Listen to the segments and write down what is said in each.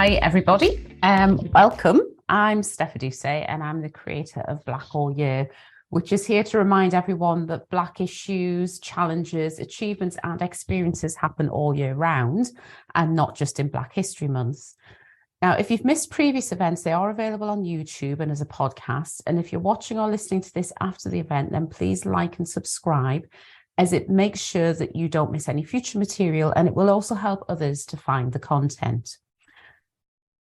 Hi, everybody. Welcome. I'm Steph Doucet, and I'm the creator of Black All Year, which is here to remind everyone that Black issues, challenges, achievements, and experiences happen all year round, and not just in Black History Month. Now, if you've missed previous events, they are available on YouTube and as a podcast. And if you're watching or listening to this after the event, then please like and subscribe, as it makes sure that you don't miss any future material, and it will also help others to find the content.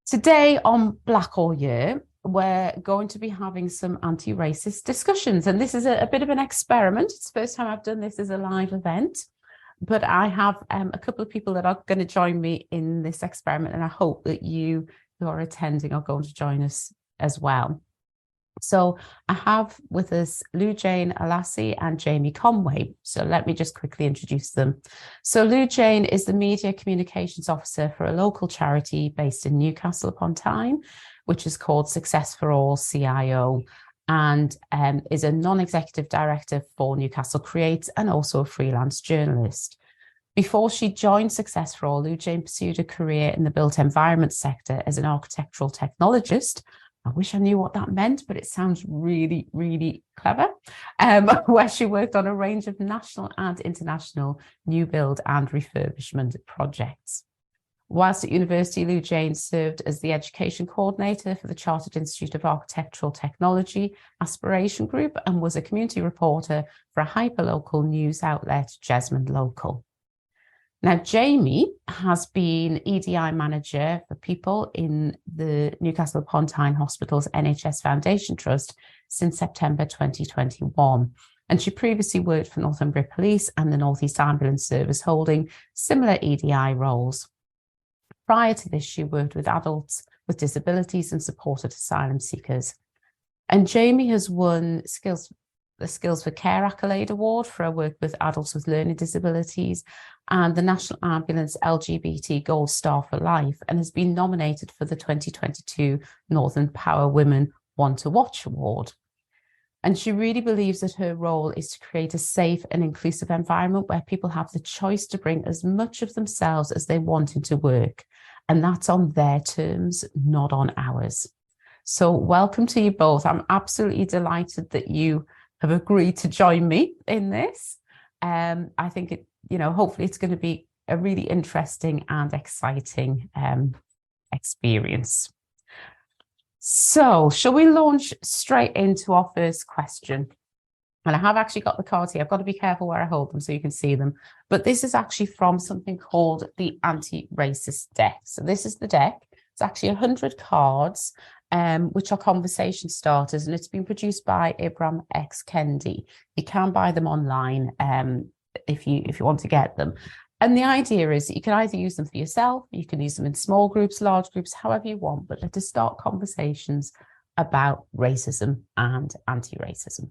Today on Black All Year, we're going to be having some anti-racist discussions, and this is a bit of an experiment. It's the first time I've done this as a live event, but I have a couple of people that are going to join me in this experiment, and I hope that you who are attending are going to join us as well. So I have with us Lou-Jane Alassi and Jamie Conway. So let me just quickly introduce them. So Lou-Jane is the Media Communications Officer for a local charity based in Newcastle upon Tyne, which is called Success for All CIO, and is a non-executive director for Newcastle Creates and also a freelance journalist. Before she joined Success for All, Lou-Jane pursued a career in the built environment sector as an architectural technologist. I wish I knew what that meant, but it sounds really, really clever, where she worked on a range of national and international new build and refurbishment projects. Whilst at university, Lou-Jane served as the education coordinator for the Chartered Institute of Architectural Technology Aspiration Group and was a community reporter for a hyperlocal news outlet, Jesmond Local. Now, Jamie has been EDI manager for people in the Newcastle upon Tyne Hospital's NHS Foundation Trust since September 2021. And she previously worked for Northumbria Police and the North East Ambulance Service, holding similar EDI roles. Prior to this, she worked with adults with disabilities and supported asylum seekers. And Jamie has won the Skills for Care Accolade Award for her work with adults with learning disabilities and the National Ambulance LGBT Gold Star for Life, and has been nominated for the 2022 Northern Power Women Want to Watch Award. And she really believes that her role is to create a safe and inclusive environment where people have the choice to bring as much of themselves as they want into work. And that's on their terms, not on ours. So welcome to you both. I'm absolutely delighted that you have agreed to join me in this. I think hopefully it's going to be a really interesting and exciting experience. So shall we launch straight into our first question? And I have actually got the cards here. I've got to be careful where I hold them so you can see them. But this is actually from something called the Anti-Racist deck. So this is the deck. It's actually 100 cards, which are conversation starters, and it's been produced by Ibram X. Kendi. You can buy them online if you want to get them. And the idea is that you can either use them for yourself, you can use them in small groups, large groups, however you want, but to start conversations about racism and anti-racism.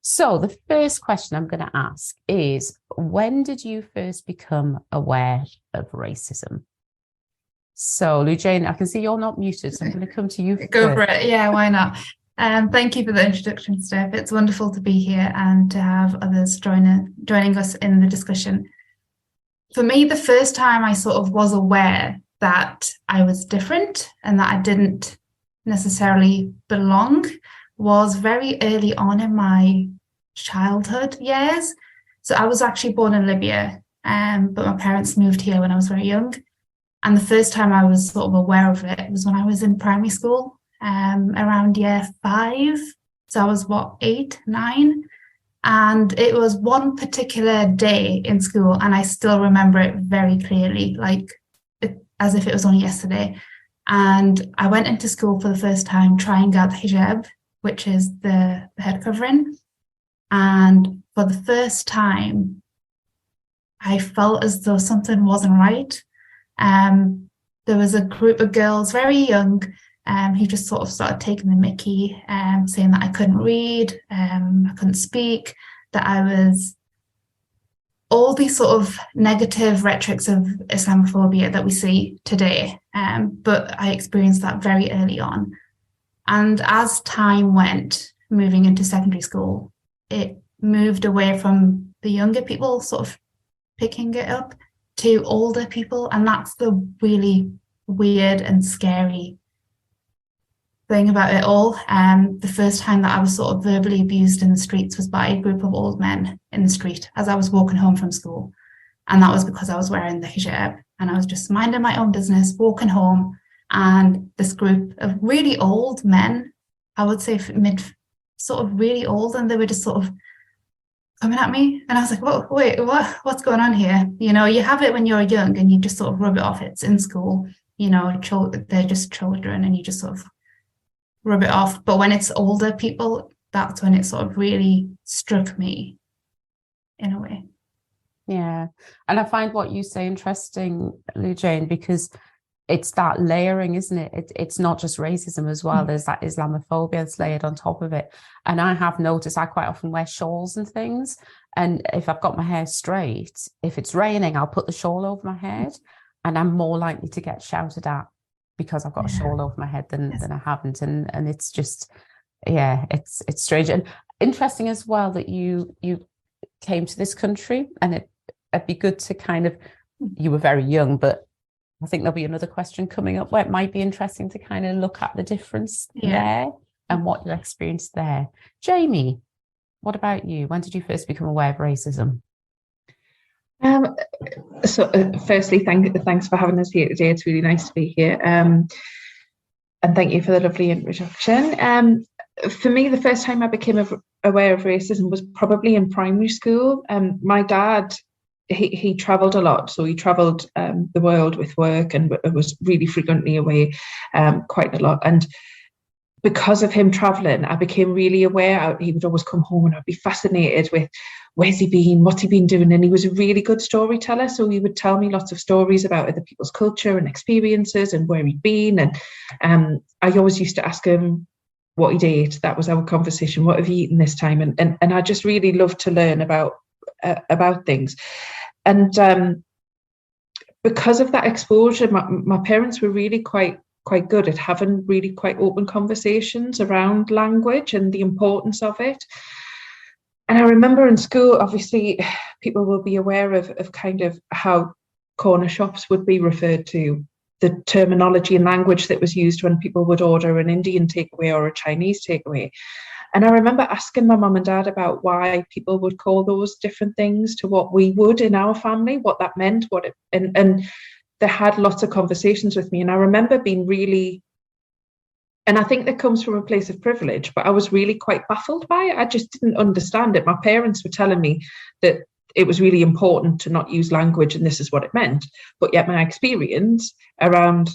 So the first question I'm going to ask is, when did you first become aware of racism? So, Lou-Jane, I can see you're not muted, so I'm going to come to you first. Go for it. Yeah, why not? Thank you for the introduction, Steph. It's wonderful to be here and to have others joining us in the discussion. For me, the first time I sort of was aware that I was different and that I didn't necessarily belong was very early on in my childhood years. So I was actually born in Libya, but my parents moved here when I was very young. And the first time I was sort of aware of it was when I was in primary school, around year 5. So I was, 8, 9? And it was one particular day in school, and I still remember it very clearly, as if it was only yesterday. And I went into school for the first time trying out the hijab, which is the head covering. And for the first time, I felt as though something wasn't right. There was a group of girls, very young, who just sort of started taking the mickey, saying that I couldn't read, I couldn't speak, that I was all these sort of negative rhetorics of Islamophobia that we see today. But I experienced that very early on. And as time went, moving into secondary school, it moved away from the younger people sort of picking it up to older people. And that's the really weird and scary thing about it all. The first time that I was sort of verbally abused in the streets was by a group of old men in the street as I was walking home from school. And that was because I was wearing the hijab and I was just minding my own business, walking home. And this group of really old men, I would say sort of really old, and they were just sort of coming at me. And I was like, whoa, wait, what's going on here? You know, you have it when you're young and you just sort of rub it off. It's in school, you know, they're just children and you just sort of rub it off. But when it's older people, that's when it sort of really struck me in a way. Yeah. And I find what you say interesting, Lou Jane, because it's that layering, isn't it? It's not just racism as well. There's that Islamophobia that's layered on top of it. And I have noticed I quite often wear shawls and things. And if I've got my hair straight, if it's raining, I'll put the shawl over my head and I'm more likely to get shouted at because I've got a shawl over my head than I haven't. And it's just, it's strange. And interesting as well that you came to this country, and it'd be good to kind of, you were very young, but I think there'll be another question coming up where it might be interesting to kind of look at the difference there and what you experienced there. Jamie, what about you? When did you first become aware of racism? Firstly, thanks for having us here today. It's really nice to be here. And thank you for the lovely introduction. For me, the first time I became aware of racism was probably in primary school. My dad, he travelled a lot, so he travelled the world with work and was really frequently away quite a lot. And because of him travelling, I became really aware. He would always come home and I'd be fascinated with where's he been, what's he been doing. And he was a really good storyteller, so he would tell me lots of stories about other people's culture and experiences and where he'd been. And I always used to ask him what he'd ate. That was our conversation. What have you eaten this time? And I just really loved to learn about things. And because of that exposure, my parents were really quite good at having really quite open conversations around language and the importance of it. And I remember in school, obviously, people will be aware of kind of how corner shops would be referred to, the terminology and language that was used when people would order an Indian takeaway or a Chinese takeaway. And I remember asking my mum and dad about why people would call those different things to what we would in our family, what that meant, and they had lots of conversations with me. And I remember being really, and I think that comes from a place of privilege, but I was really quite baffled by it. I just didn't understand it. My parents were telling me that it was really important to not use language and this is what it meant. But yet my experience around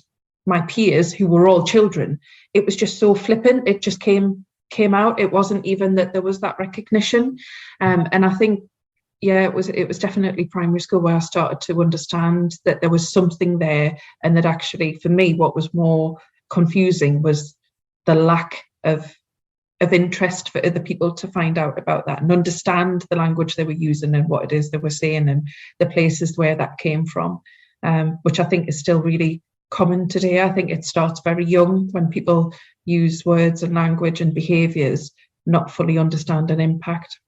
my peers, who were all children, it was just so flippant. It just came out. It wasn't even that there was that recognition. And I think, it was definitely primary school where I started to understand that there was something there, and that actually for me, what was more confusing was the lack of interest for other people to find out about that and understand the language they were using and what it is they were saying and the places where that came from, which I think is still really common today. I think it starts very young when people use words and language and behaviours not fully understand an impact.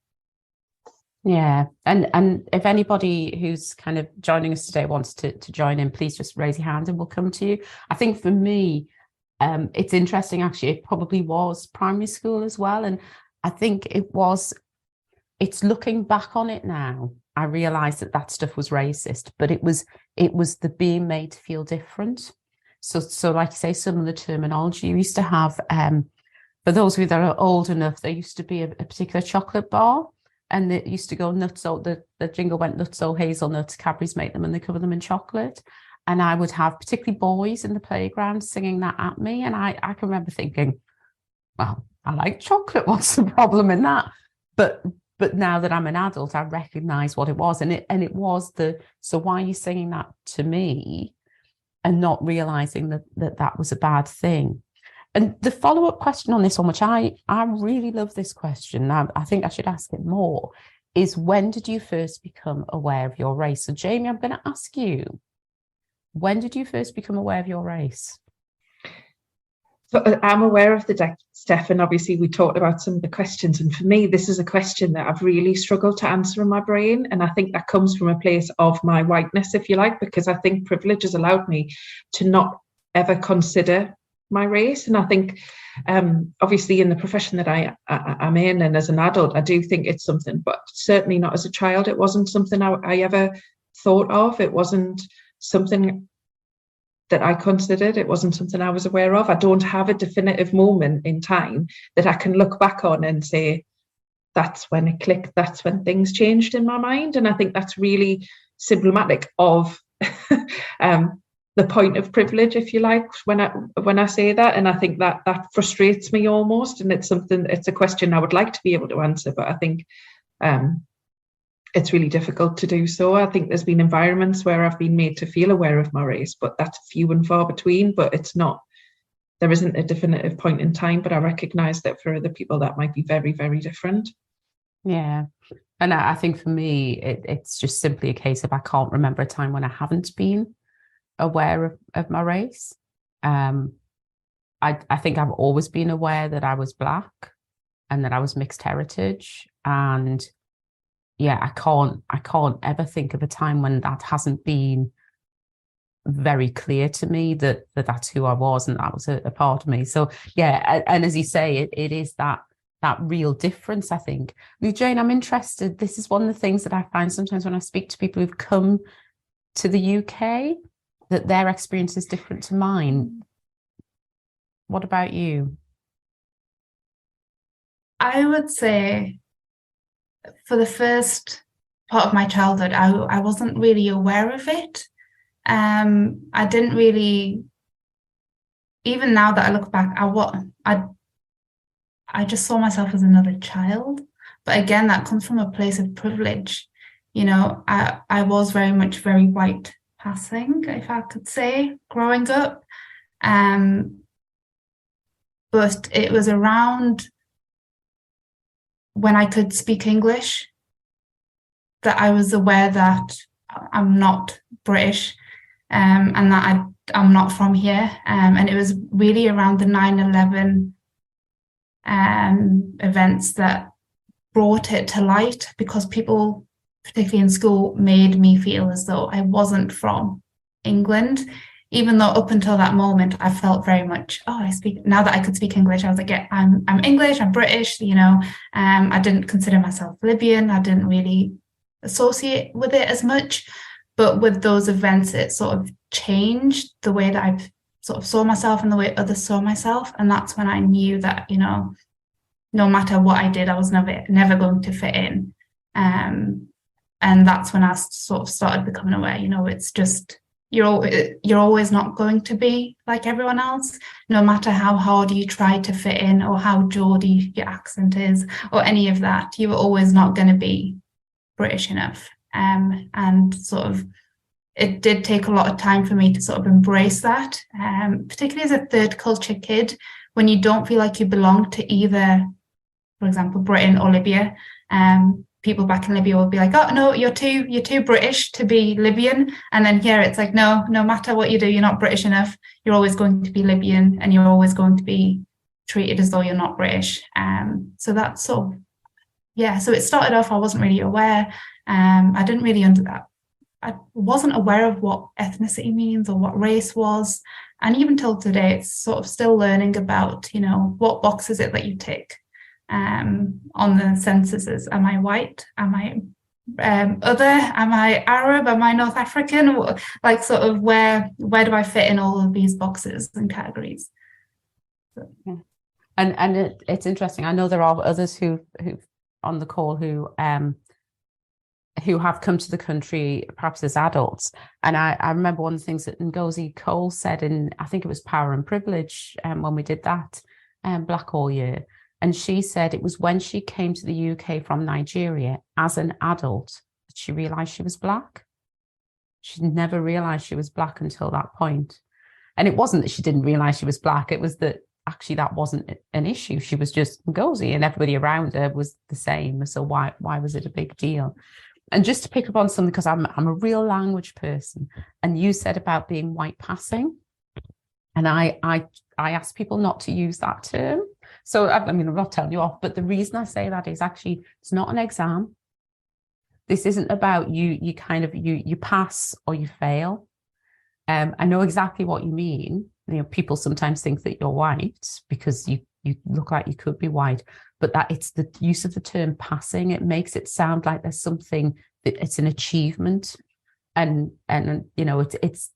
Yeah, and if anybody who's kind of joining us today wants to join in, please just raise your hand and we'll come to you. I think for me, it's interesting, actually, it probably was primary school as well. And I think it's looking back on it now, I realised that stuff was racist, but it was the being made to feel different. So like you say, some of the terminology you used to have, for those of you that are old enough, there used to be a particular chocolate bar, and it used to go nutso, the jingle went nutso hazelnuts, Cadbury's make them and they cover them in chocolate. And I would have particularly boys in the playground singing that at me. And I can remember thinking, well, I like chocolate. What's the problem in that? But now that I'm an adult, I recognise what it was. And it was so why are you singing that to me? And not realising that was a bad thing. And the follow-up question on this one, which I really love this question, I think I should ask it more, is when did you first become aware of your race? So Jamie, I'm going to ask you, when did you first become aware of your race? So I'm aware of the deck, Steph, and obviously we talked about some of the questions. And for me, this is a question that I've really struggled to answer in my brain. And I think that comes from a place of my whiteness, if you like, because I think privilege has allowed me to not ever consider my race. And I think obviously in the profession that I'm in and as an adult, I do think it's something, but certainly not as a child. It wasn't something I ever thought of. It wasn't something that I considered. It wasn't something I was aware of. I don't have a definitive moment in time that I can look back on and say, that's when it clicked, that's when things changed in my mind. And I think that's really symptomatic of the point of privilege, if you like, when I say that. And I think that frustrates me almost. And it's a question I would like to be able to answer, but I think it's really difficult to do so. I think there's been environments where I've been made to feel aware of my race, but that's few and far between. But there isn't a definitive point in time, but I recognise that for other people that might be very, very different. Yeah. And I think for me, it's just simply a case of I can't remember a time when I haven't been aware of my race. I think I've always been aware that I was Black and that I was mixed heritage. And yeah, I can't ever think of a time when that hasn't been very clear to me that that's who I was and that was a part of me. So yeah, and as you say, it is that real difference, I think. Jane, I'm interested. This is one of the things that I find sometimes when I speak to people who've come to the UK, that their experience is different to mine. What about you? I would say for the first part of my childhood, I wasn't really aware of it. I didn't really, even now that I look back, I just saw myself as another child. But again, that comes from a place of privilege. You know, I was very much very white passing, if I could say, growing up. But it was around when I could speak English that I was aware that I'm not British, and that I'm not from here. And it was really around the 9/11 events that brought it to light, because people, particularly in school, made me feel as though I wasn't from England, even though up until that moment I felt very much, now that I could speak English, I was like, yeah, I'm English, I'm British, you know. I didn't consider myself Libyan. I didn't really associate with it as much. But with those events, it sort of changed the way that I sort of saw myself and the way others saw myself. And that's when I knew that, you know, no matter what I did, I was never going to fit in. And that's when I sort of started becoming aware, you know, it's just, you're always not going to be like everyone else, no matter how hard you try to fit in or how Geordie your accent is or any of that. You were always not going to be British enough. And sort of, it did take a lot of time for me to sort of embrace that, particularly as a third culture kid, when you don't feel like you belong to either, for example, Britain or Libya. People back in Libya will be like, oh no, you're too British to be Libyan. And then here it's like, no matter what you do, you're not British enough. You're always going to be Libyan, and you're always going to be treated as though you're not British. So that's so it started off, I wasn't really aware. I didn't really I wasn't aware of what ethnicity means or what race was. And even till today, it's sort of still learning about, you know, what box is it that you tick on the censuses. Am I white? Am I other? Am I Arab? Am I North African? Like, sort of where do I fit in all of these boxes and categories? So. Yeah. And it's interesting. I know there are others who on the call who have come to the country perhaps as adults. And I remember one of the things that Ngozi Cole said in, I think it was Power and Privilege, when we did that Black All Year. And she said it was when she came to the UK from Nigeria as an adult that she realised she was Black. She'd never realised she was Black until that point. And it wasn't that she didn't realise she was Black, it was that actually that wasn't an issue. She was just Ngozi and everybody around her was the same. So why was it a big deal? And just to pick up on something, because I'm a real language person, and you said about being white passing, and I ask people not to use that term. So I mean, I'm not telling you off, but the reason I say that is actually it's not an exam. This isn't about you pass or you fail. I know exactly what you mean, people sometimes think that you're white because you look like you could be white, but that it's the use of the term passing. It makes it sound like there's something that it's an achievement, and it's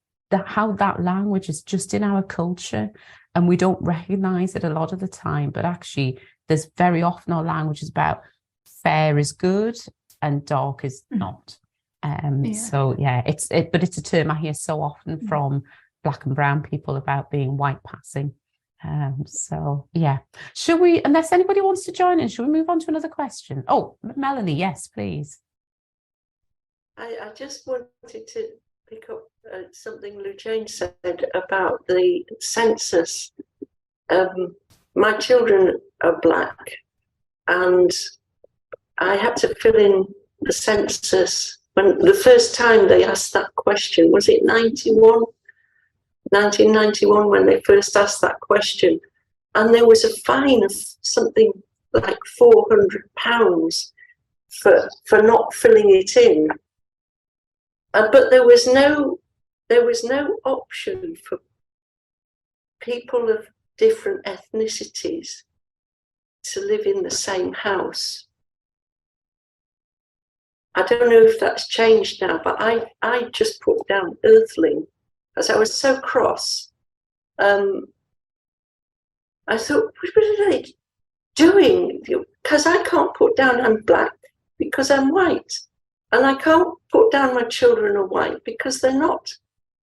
how that language is just in our culture, and we don't recognize it a lot of the time. But actually, there's very often our language is about fair is good and dark is not. So yeah, but it's a term I hear so often from Black and brown people about being white passing. So yeah, should we, unless anybody wants to join in, should we move on to another question? Oh, Melanie, yes, please. I just wanted to pick up something Lou Jane said about the census. My children are Black, and I had to fill in the census when the first time they asked that question. Was it 1991 when they first asked that question? And there was a fine of something like £400 for not filling it in. But there was no option for people of different ethnicities to live in the same house. I don't know if that's changed now, but I just put down earthling as I was so cross. I thought, what are they doing? Because I can't put down I'm Black because I'm white. And I can't put down my children are white because they're not.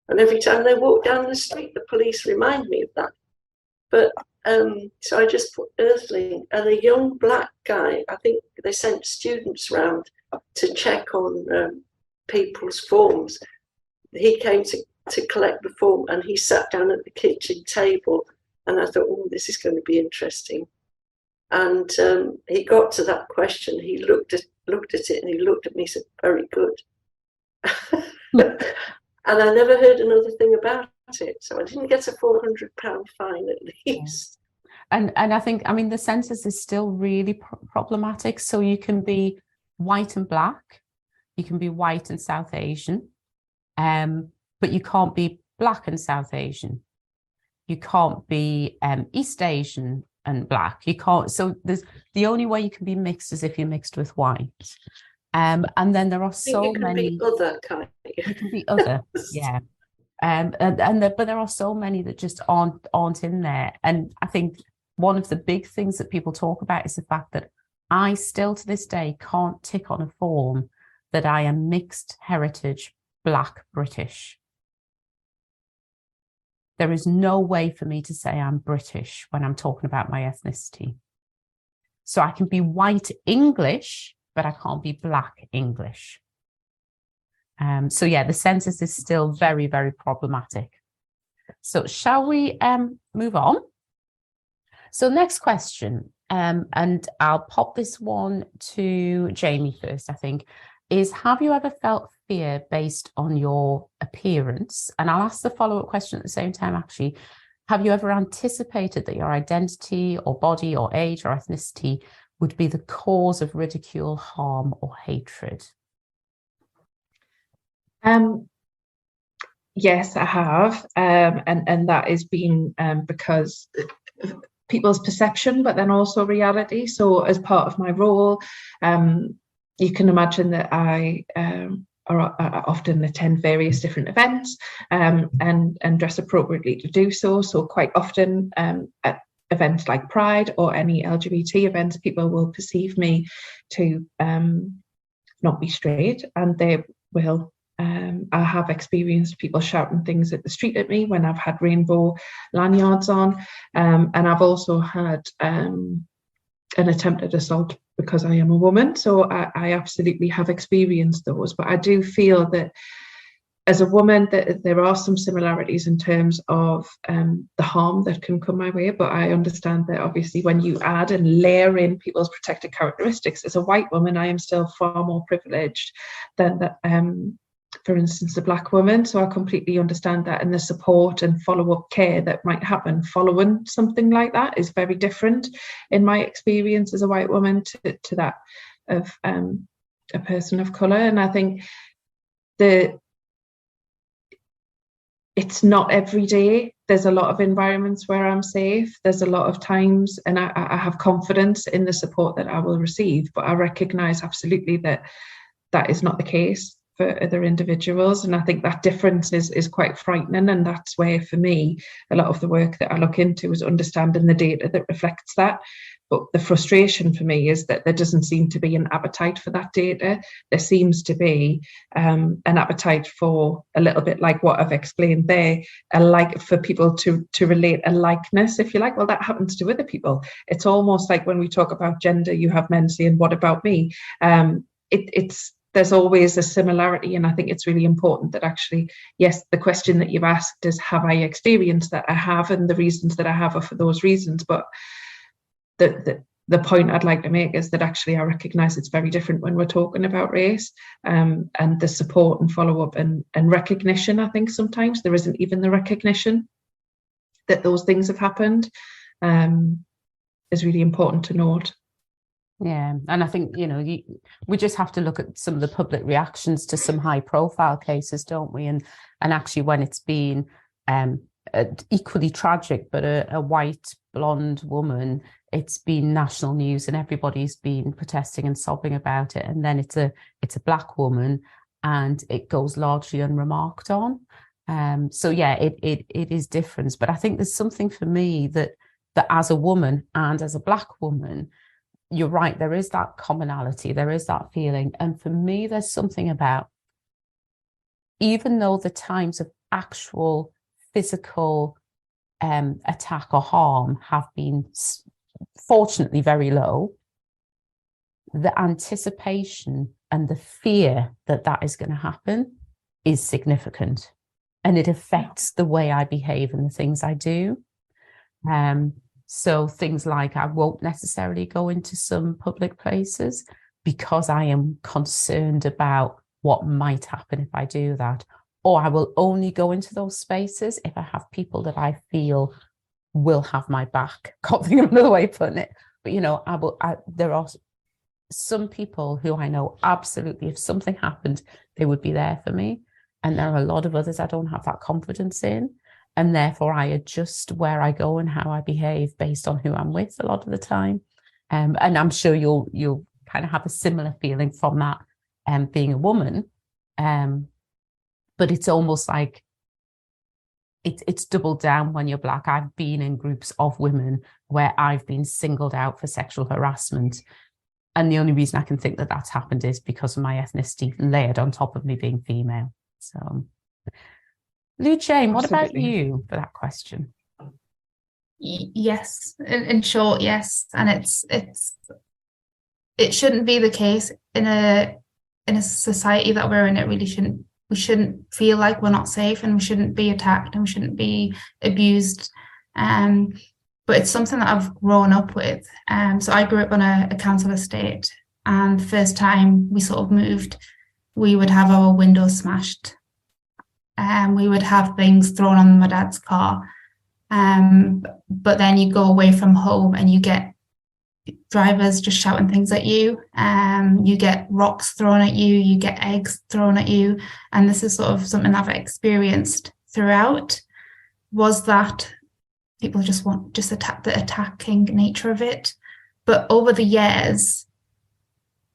And every time they walk down the street, the police remind me of that. But so I just put earthling. And a young Black guy, I think they sent students round to check on people's forms. He came to collect the form, and he sat down at the kitchen table, and I thought, oh, this is going to be interesting. And he got to that question. He looked at it, and he looked at me and said, very good. And I never heard another thing about it. So I didn't get a £400 fine at least. And I think, the census is still really problematic. So you can be white and Black, you can be white and South Asian, but you can't be Black and South Asian. You can't be East Asian and Black. You can't. So the only way you can be mixed is if you're mixed with white. And then there are so many. Be other kind. You can be other, yeah. But there are so many that just aren't in there. And I think one of the big things that people talk about is the fact that I still to this day can't tick on a form that I am mixed heritage Black British. There is no way for me to say I'm British when I'm talking about my ethnicity. So I can be white English, but I can't be Black English. So yeah, the census is still very, very problematic. So shall we move on? So next question, and I'll pop this one to Jamie first, I think, is have you ever felt fear based on your appearance? And I'll ask the follow-up question at the same time, actually. Have you ever anticipated that your identity or body or age or ethnicity would be the cause of ridicule, harm, or hatred? Yes, I have. And that has been because people's perception, but then also reality. So as part of my role, you can imagine that I often attend various different events and dress appropriately to do so. So quite often at events like Pride or any LGBT events, people will perceive me to not be straight, and they will. I have experienced people shouting things at the street at me when I've had rainbow lanyards on, and I've also had an attempted assault because I am a woman. So I absolutely have experienced those. But I do feel that as a woman, that there are some similarities in terms of the harm that can come my way. But I understand that obviously when you add and layer in people's protected characteristics, as a white woman, I am still far more privileged than that. For instance, a Black woman. So I completely understand that, and the support and follow-up care that might happen following something like that is very different in my experience as a white woman to that of a person of colour. And I think it's not every day there's a lot of environments where I'm safe. There's a lot of times, and I have confidence in the support that I will receive, but I recognise absolutely that that is not the case for other individuals. And I think that difference is quite frightening. And that's where, for me, a lot of the work that I look into is understanding the data that reflects that. But the frustration for me is that there doesn't seem to be an appetite for that data. There seems to be an appetite for, a little bit like what I've explained there, for people to relate a likeness, if you like. Well, that happens to other people. It's almost like when we talk about gender, you have men saying, "What about me?" There's always a similarity, and I think it's really important that actually, yes, the question that you've asked is, have I experienced that? I have, and the reasons that I have are for those reasons. But the point I'd like to make is that actually I recognise it's very different when we're talking about race, and the support and follow-up and recognition. I think sometimes there isn't even the recognition that those things have happened, is really important to note. Yeah, and I think, we just have to look at some of the public reactions to some high-profile cases, don't we? And actually, when it's been equally tragic, but a white blonde woman, it's been national news, and everybody's been protesting and sobbing about it. And then it's a black woman, and it goes largely unremarked on. So yeah, it is different. But I think there's something for me that as a woman and as a black woman, you're right, there is that commonality, there is that feeling. And for me, there's something about, even though the times of actual physical attack or harm have been fortunately very low, the anticipation and the fear that is going to happen is significant, and it affects the way I behave and the things I do. So things like, I won't necessarily go into some public places because I am concerned about what might happen if I do that. Or I will only go into those spaces if I have people that I feel will have my back. Can't think of another way of putting it. But, there are some people who I know absolutely, if something happened, they would be there for me. And there are a lot of others I don't have that confidence in. And therefore, I adjust where I go and how I behave based on who I'm with a lot of the time. And I'm sure you'll kind of have a similar feeling from that, being a woman. But it's almost like it's doubled down when you're black. I've been in groups of women where I've been singled out for sexual harassment. And the only reason I can think that that's happened is because of my ethnicity layered on top of me being female. So, Lou-Jane, what about you for that question? Yes, in short, yes. And it shouldn't be the case in a society that we're in. It really shouldn't. We shouldn't feel like we're not safe, and we shouldn't be attacked, and we shouldn't be abused. But it's something that I've grown up with. So I grew up on a council estate, and the first time we sort of moved, we would have our windows smashed. We would have things thrown on my dad's car. But then you go away from home and you get drivers just shouting things at you. You get rocks thrown at you, you get eggs thrown at you. And this is sort of something I've experienced throughout, was that people just attack the attacking nature of it. But over the years,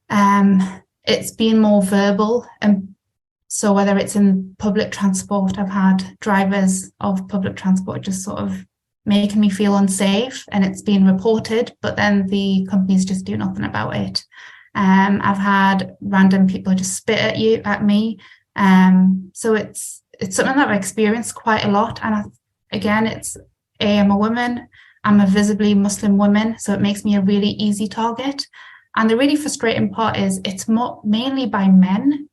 it's been more verbal. And so whether it's in public transport, I've had drivers of public transport just sort of making me feel unsafe, and it's been reported, but then the companies just do nothing about it. I've had random people just spit at me. So it's something that I've experienced quite a lot. And I'm a woman, I'm a visibly Muslim woman, so it makes me a really easy target. And the really frustrating part is it's mainly by men.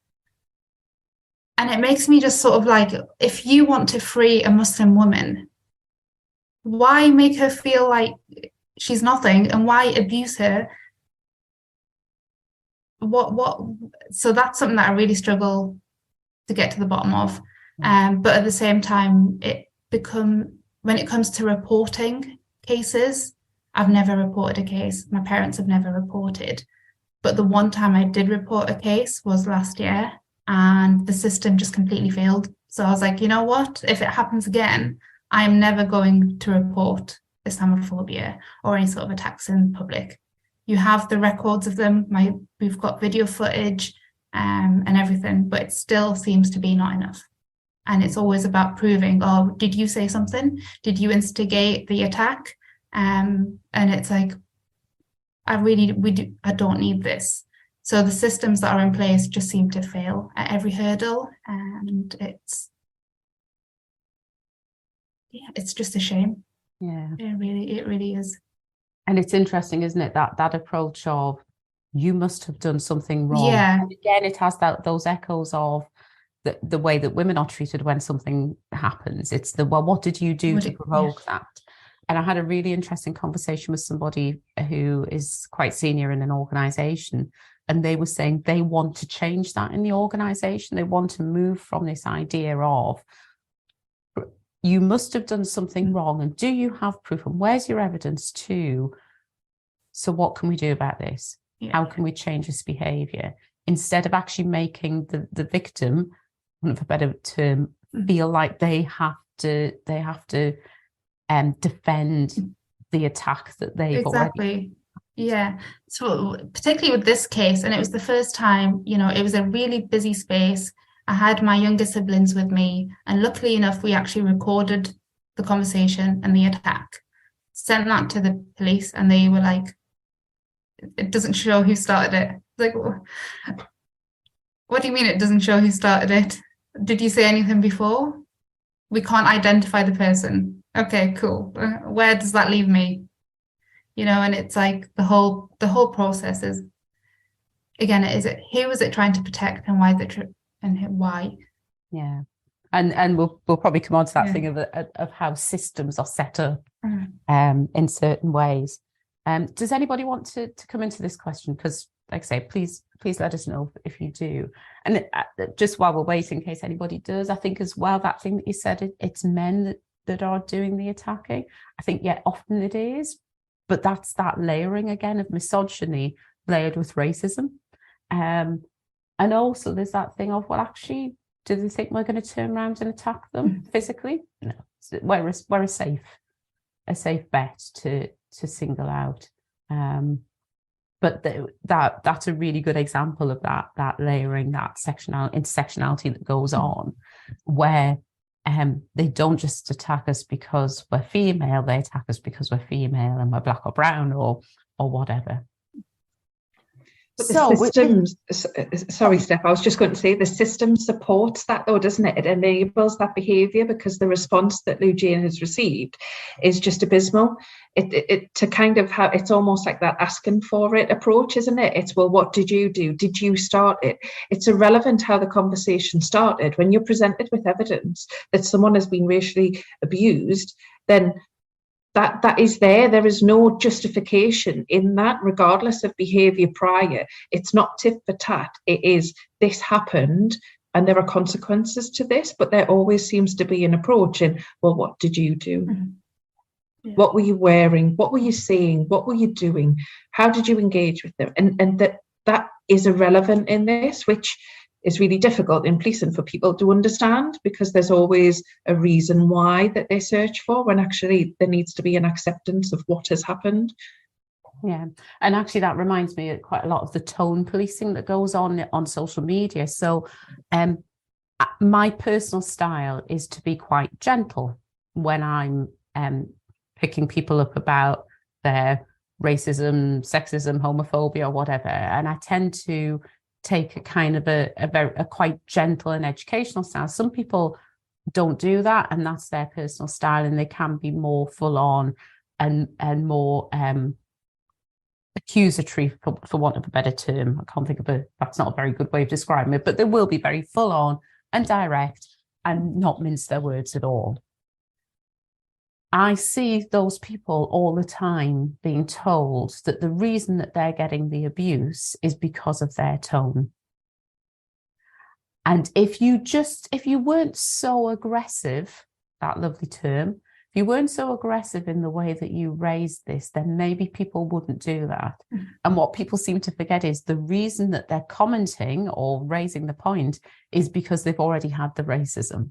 And it makes me just sort of like, if you want to free a Muslim woman, why make her feel like she's nothing, and why abuse her? So that's something that I really struggle to get to the bottom of. But at the same time, when it comes to reporting cases, I've never reported a case. My parents have never reported. But the one time I did report a case was last year, and the system just completely failed. So I was like, you know what? If it happens again, I'm never going to report Islamophobia or any sort of attacks in public. You have the records of them. We've got video footage and everything, but it still seems to be not enough. And it's always about proving, oh, did you say something? Did you instigate the attack? And it's like, I don't need this. So the systems that are in place just seem to fail at every hurdle, and it's just a shame. Yeah, it really is. and it's interesting, isn't it, that approach of you must have done something wrong. Yeah. And again, it has those echoes of the way that women are treated when something happens. It's well, what did you do to provoke that? And I had a really interesting conversation with somebody who is quite senior in an organization, and they were saying they want to change that in the organization. They want to move from this idea of you must have done something wrong, and do you have proof, and where's your evidence too? So what can we do about this? Yeah. How can we change this behavior? Instead of actually making the victim, for a better term, feel like they have to defend the attack that they've already. Yeah. So particularly with this case, and it was the first time, it was a really busy space. I had my younger siblings with me, and luckily enough, we actually recorded the conversation and the attack, sent that to the police, and they were like, it doesn't show who started it. Like, what do you mean it doesn't show who started it? Did you say anything before? We can't identify the person. Okay, cool. Where does that leave me? And it's like the whole process is, again, who is it trying to protect, and why is it why? Yeah, and we'll probably come on to that thing of how systems are set up in certain ways. Does anybody want to come into this question? Because, like I say, please let us know if you do. And just while we're waiting, in case anybody does, I think as well, that thing that you said, it's men that are doing the attacking. I think, often it is, but that's that layering again of misogyny layered with racism. And also there's that thing of, well, actually, do they think we're going to turn around and attack them physically? No, we're a safe bet to single out. But that's a really good example of that layering, that intersectionality that goes on, where they don't just attack us because we're female, they attack us because we're female and we're black or brown or whatever. But the systems, sorry, Steph, I was just going to say the system supports that though, doesn't it? It enables that behaviour, because the response that Lou Jane has received is just abysmal. It to kind of have, it's almost like that asking for it approach, isn't it? It's, well, what did you do? Did you start it? It's irrelevant how the conversation started. When you're presented with evidence that someone has been racially abused, then that is there is no justification in that, regardless of behaviour prior. It's not tit for tat. It is, this happened and there are consequences to this, but there always seems to be an approach in, well, what did you do? What were you wearing? What were you saying? What were you doing? How did you engage with them? And that is irrelevant in this, which is really difficult in policing for people to understand, because there's always a reason why that they search for, when actually there needs to be an acceptance of what has happened. Yeah, and actually that reminds me of quite a lot of the tone policing that goes on social media. So my personal style is to be quite gentle when I'm picking people up about their racism, sexism, homophobia or whatever, and I tend to take a kind of a quite gentle and educational style. Some people don't do that, and that's their personal style, and they can be more full on and more accusatory, for want of a better term. I can't think of that's not a very good way of describing it, but they will be very full on and direct and not mince their words at all. I see those people all the time being told that the reason that they're getting the abuse is because of their tone. And if you weren't so aggressive, that lovely term, if you weren't so aggressive in the way that you raised this, then maybe people wouldn't do that. And what people seem to forget is the reason that they're commenting or raising the point is because they've already had the racism.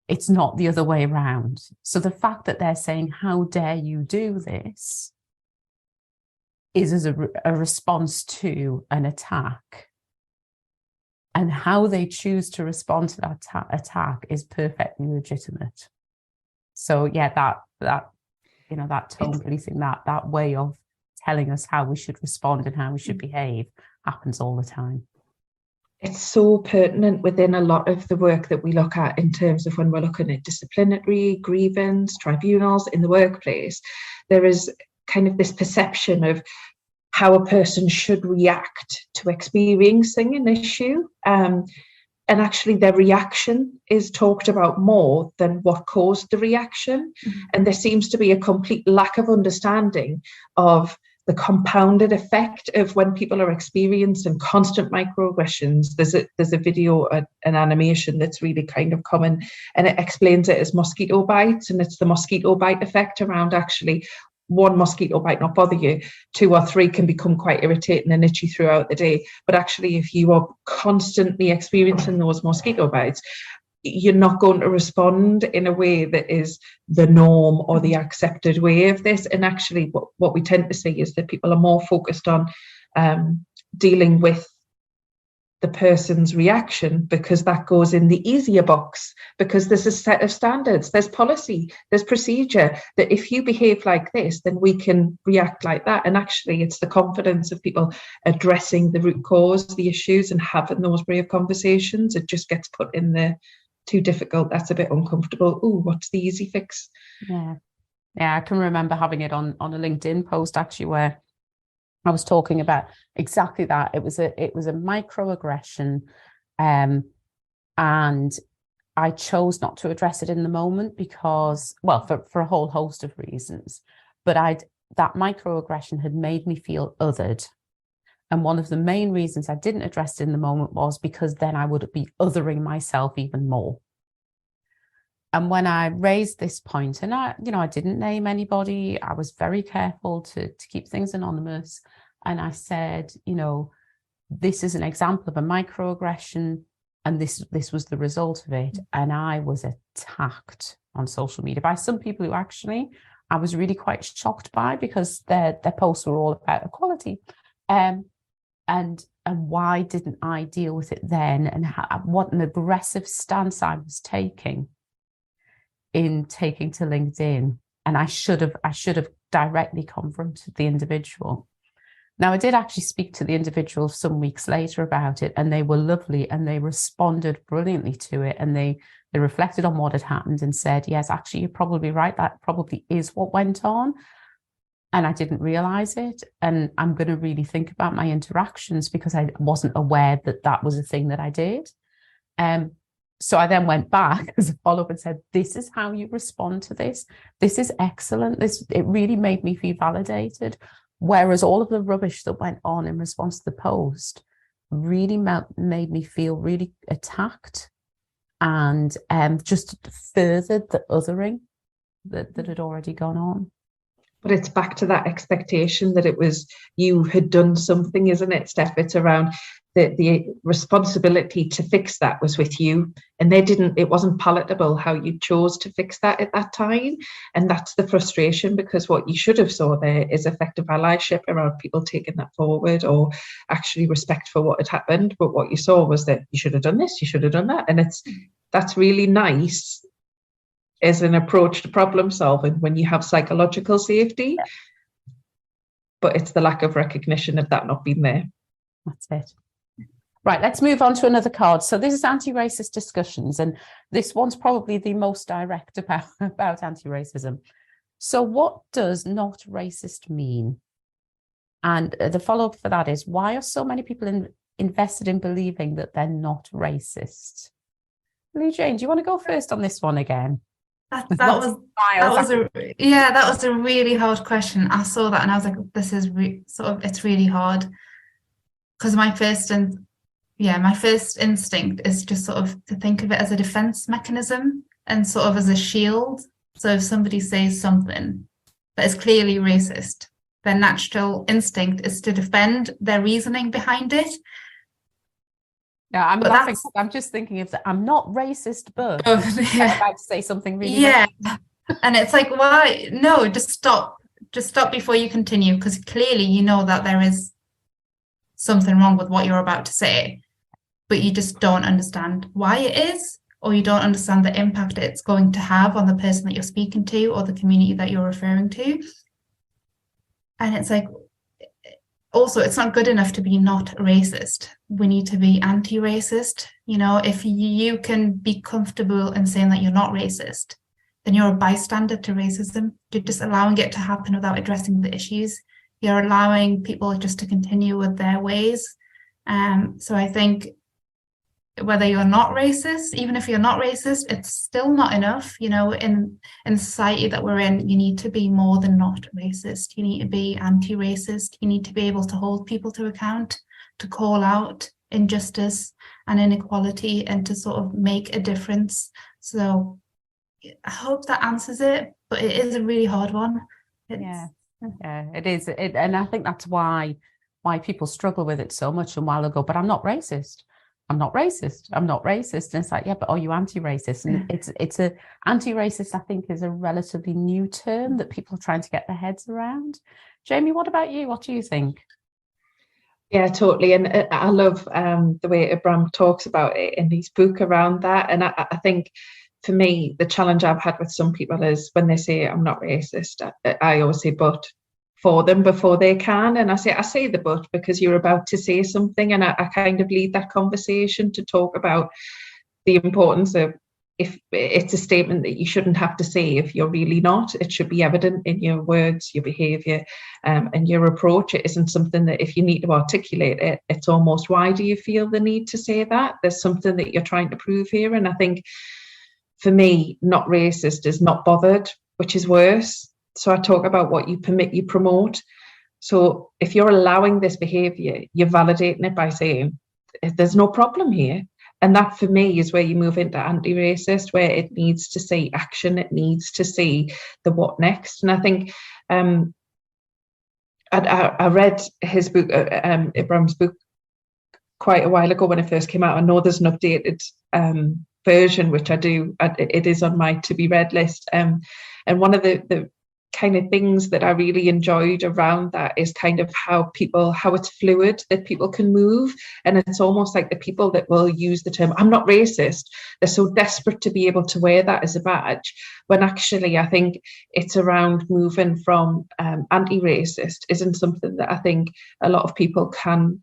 It's not the other way around. So the fact that they're saying, how dare you do this, is as a response to an attack. And how they choose to respond to that attack is perfectly legitimate. So yeah, that tone policing, that way of telling us how we should respond and how we should behave happens all the time. It's so pertinent within a lot of the work that we look at in terms of when we're looking at disciplinary, grievance, tribunals in the workplace. There is kind of this perception of how a person should react to experiencing an issue. And actually their reaction is talked about more than what caused the reaction. Mm-hmm. And there seems to be a complete lack of understanding of the compounded effect of when people are experiencing constant microaggressions. There's a video, an animation that's really kind of common, and it explains it as mosquito bites, and it's the mosquito bite effect around actually one mosquito bite not bother you, 2 or 3 can become quite irritating and itchy throughout the day. But actually, if you are constantly experiencing those mosquito bites, you're not going to respond in a way that is the norm or the accepted way of this. And actually what we tend to see is that people are more focused on dealing with the person's reaction, because that goes in the easier box, because there's a set of standards, there's policy, there's procedure, that if you behave like this, then we can react like that. And actually it's the confidence of people addressing the root cause, the issues, and having those brave conversations. It just gets put in there. Too difficult, that's a bit uncomfortable. Oh, what's the easy fix? Yeah, I can remember having it on a LinkedIn post actually, where I was talking about exactly that. It was a microaggression, and I chose not to address it in the moment because, well, for a whole host of reasons. But that microaggression had made me feel othered. And one of the main reasons I didn't address it in the moment was because then I would be othering myself even more. And when I raised this point, and I didn't name anybody, I was very careful to keep things anonymous. And I said, this is an example of a microaggression, and this was the result of it. And I was attacked on social media by some people who actually I was really quite shocked by, because their posts were all about equality. And why didn't I deal with it then? And what an aggressive stance I was taking to LinkedIn. And I should have directly confronted the individual. Now, I did actually speak to the individual some weeks later about it, and they were lovely, and they responded brilliantly to it, and they reflected on what had happened and said, yes, actually, you're probably right. That probably is what went on. And I didn't realize it. And I'm going to really think about my interactions, because I wasn't aware that was a thing that I did. So I then went back as a follow-up and said, this is how you respond to this. This is excellent. It really made me feel validated. Whereas all of the rubbish that went on in response to the post really made me feel really attacked, and just furthered the othering that had already gone on. But it's back to that expectation that it was you had done something, isn't it, Steph? It's around the responsibility to fix that was with you, and it wasn't palatable how you chose to fix that at that time. And that's the frustration, because what you should have saw there is effective allyship around people taking that forward, or actually respect for what had happened. But what you saw was that you should have done this, you should have done that. And that's really nice as an approach to problem solving when you have psychological safety, but it's the lack of recognition of that not being there. That's it. Right, let's move on to another card. So this is anti-racist discussions, and this one's probably the most direct about anti-racism. So what does not racist mean? And the follow-up for that is, why are so many people invested in believing that they're not racist? Lee-Jane, do you want to go first on this one again? That was a really hard question. I saw that and I was like, this is it's really hard, because my first instinct is just sort of to think of it as a defense mechanism and sort of as a shield. So if somebody says something that is clearly racist, their natural instinct is to defend their reasoning behind it. No, I'm But laughing. that's- I'm just thinking of I'm not racist, but Oh, I'm yeah. about to say something really Yeah. racist. And it's like, why? No, just stop. Just stop before you continue, because clearly you know that there is something wrong with what you're about to say, but you just don't understand why it is, or you don't understand the impact it's going to have on the person that you're speaking to or the community that you're referring to. And it's like, also, it's not good enough to be not racist. We need to be anti-racist. You know, if you can be comfortable in saying that you're not racist, then you're a bystander to racism. You're just allowing it to happen without addressing the issues. You're allowing people just to continue with their ways. So I think whether you're not racist, even if you're not racist, it's still not enough. You know, in the society that we're in, you need to be more than not racist. You need to be anti-racist. You need to be able to hold people to account, to call out injustice and inequality, and to sort of make a difference. So I hope that answers it, but it is a really hard one. Yeah, it is. And I think that's why people struggle with it so much. And while ago, but I'm not racist. I'm not racist. I'm not racist. And it's like, yeah, but are you anti-racist? And it's a anti-racist, I think, is a relatively new term that people are trying to get their heads around. Jamie, what about you? What do you think? Yeah, totally. And I love the way Abram talks about it in his book around that. And I think for me, the challenge I've had with some people is when they say I'm not racist, I always say but for them before they can. And I say the but because you're about to say something, and I kind of lead that conversation to talk about the importance of, if it's a statement that you shouldn't have to say if you're really not. It should be evident in your words, your behaviour, and your approach. It isn't something that if you need to articulate it, it's almost, why do you feel the need to say that? There's something that you're trying to prove here. And I think for me, not racist is not bothered, which is worse. So I talk about what you permit, you promote. So if you're allowing this behaviour, you're validating it by saying, there's no problem here. And that for me is where you move into anti-racist, where it needs to see action, it needs to see the what next. And I think I read his book, Abram's book, quite a while ago when it first came out. I know there's an updated version, which I do. It is on my to be read list. And one of the kind of things that I really enjoyed around that is kind of how it's fluid, that people can move. And it's almost like the people that will use the term, I'm not racist, they're so desperate to be able to wear that as a badge, when actually I think it's around moving from anti-racist isn't something that I think a lot of people can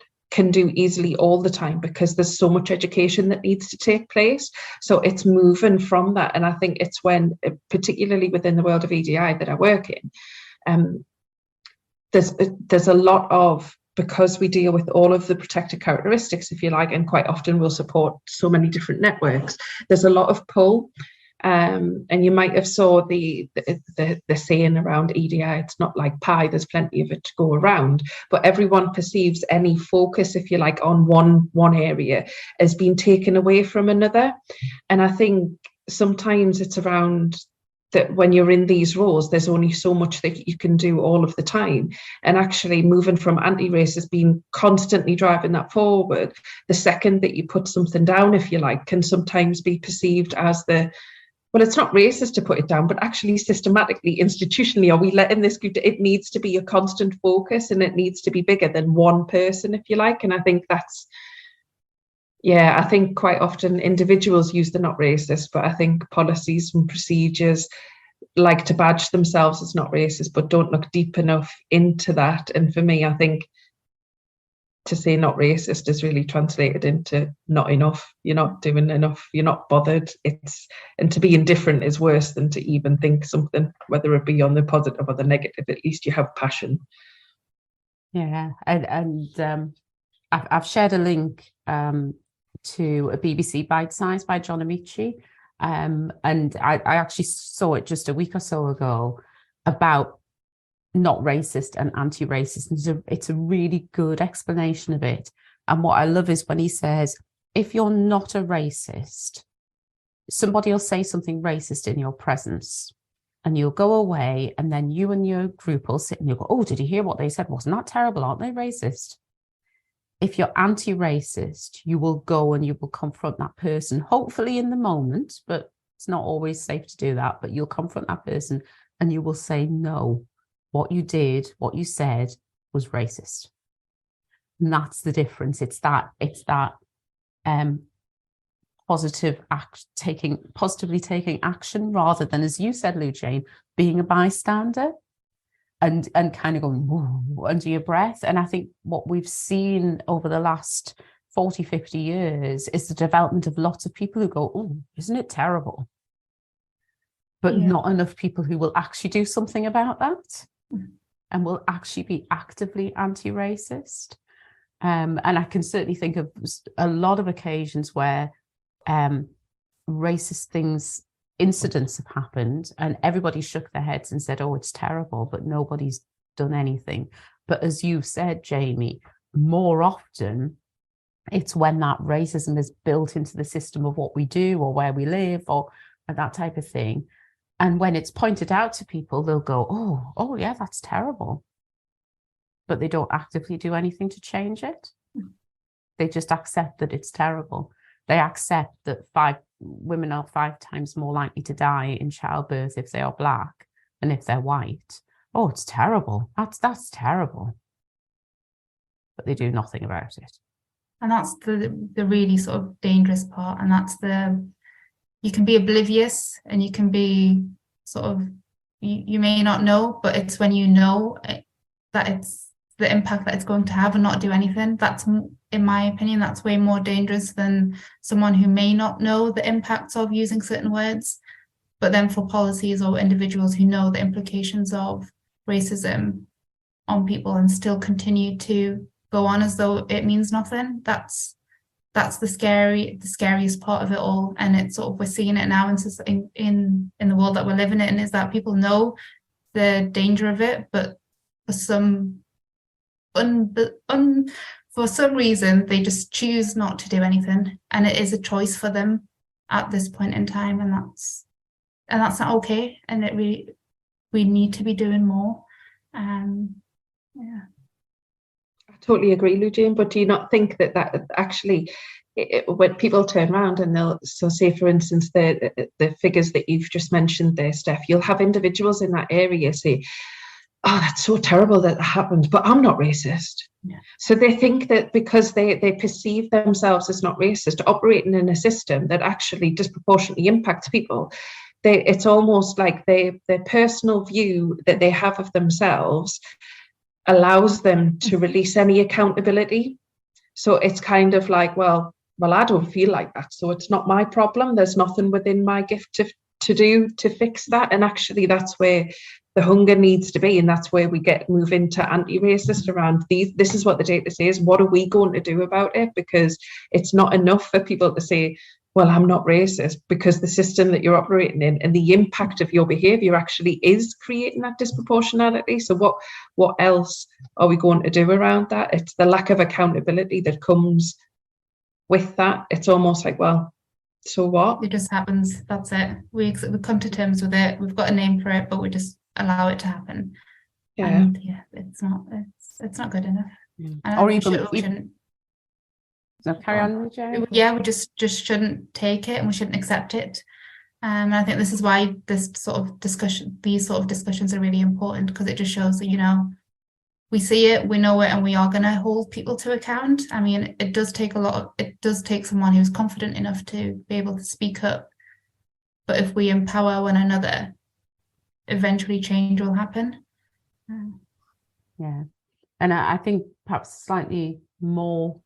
do easily all the time, because there's so much education that needs to take place. So it's moving from that. And I think it's when, particularly within the world of EDI that I work in, there's a lot of, because we deal with all of the protected characteristics, if you like, and quite often we'll support so many different networks, there's a lot of pull. And you might have saw the saying around EDI, it's not like pie, there's plenty of it to go around, but everyone perceives any focus, if you like, on one area as being taken away from another. And I think sometimes it's around that when you're in these roles, there's only so much that you can do all of the time. And actually moving from anti-racist, being constantly driving that forward, the second that you put something down, if you like, can sometimes be perceived as well, it's not racist to put it down, but actually systematically, institutionally, are we letting this go? It needs to be a constant focus, and it needs to be bigger than one person, if you like. And I think I think quite often individuals use the not racist, but I think policies and procedures like to badge themselves as not racist, but don't look deep enough into that. And for me, I think to say not racist is really translated into not enough. You're not doing enough. You're not bothered. And to be indifferent is worse than to even think something, whether it be on the positive or the negative. At least you have passion. Yeah, and I've shared a link to a BBC Bite Size by John Amici, and I actually saw it just a week or so ago about not racist and anti-racist. It's a really good explanation of it. And what I love is when he says, if you're not a racist, somebody will say something racist in your presence and you'll go away, and then you and your group will sit and you'll go, oh, did you hear what they said? Wasn't that terrible? Aren't they racist? if you're anti-racist, you will go and you will confront that person, hopefully in the moment, but it's not always safe to do that. But you'll confront that person and you will say, no, what you did, what you said was racist. And that's the difference. It's that positively taking action, rather than, as you said, Lou Jane, being a bystander and kind of going whoa, under your breath. And I think what we've seen over the last 40, 50 years is the development of lots of people who go, oh, isn't it terrible? But not enough people who will actually do something about that and will actually be actively anti-racist. And I can certainly think of a lot of occasions where racist incidents have happened and everybody shook their heads and said, oh, it's terrible, but nobody's done anything. But as you said, Jamie, more often it's when that racism is built into the system of what we do or where we live or that type of thing. And when it's pointed out to people, they'll go, oh yeah, that's terrible. But they don't actively do anything to change it. They just accept that it's terrible. They accept that women are 5 times more likely to die in childbirth if they are Black than if they're white. Oh, it's terrible. That's terrible. But they do nothing about it. And that's the really sort of dangerous part. And that's you can be oblivious and you can be sort of, you may not know, but it's when you know that it's the impact that it's going to have and not do anything. That's, in my opinion, that's way more dangerous than someone who may not know the impacts of using certain words. But then for policies or individuals who know the implications of racism on people and still continue to go on as though it means nothing, that's the scariest part of it all. And it's sort of, we're seeing it now in the world that we're living in, is that people know the danger of it, but for some reason they just choose not to do anything, and it is a choice for them at this point in time, and that's not okay. And we need to be doing more. I totally agree, Lou Jane, but do you not think that actually when people turn around and they'll say, for instance, the figures that you've just mentioned there, Steph, you'll have individuals in that area say, oh, that's so terrible that happened, but I'm not racist. Yeah. So they think that because they perceive themselves as not racist, operating in a system that actually disproportionately impacts people, it's almost like their personal view that they have of themselves allows them to release any accountability. So it's kind of like, well, I don't feel like that, so it's not my problem. There's nothing within my gift to do to fix that. And actually that's where the hunger needs to be, and that's where we move into anti-racist around this is what the data says, what are we going to do about it? Because it's not enough for people to say, well, I'm not racist, because the system that you're operating in and the impact of your behaviour actually is creating that disproportionality. So what else are we going to do around that? It's the lack of accountability that comes with that. It's almost like, well, so what? It just happens. That's it. We come to terms with it. We've got a name for it, but we just allow it to happen. Yeah. And it's not good enough. Or even so carry on, Joe. Yeah, we just shouldn't take it and we shouldn't accept it. And I think this is why these sort of discussions are really important, because it just shows that, we see it, we know it, and we are going to hold people to account. I mean, it does take someone who's confident enough to be able to speak up. But if we empower one another, eventually change will happen. Yeah. And I think perhaps slightly more,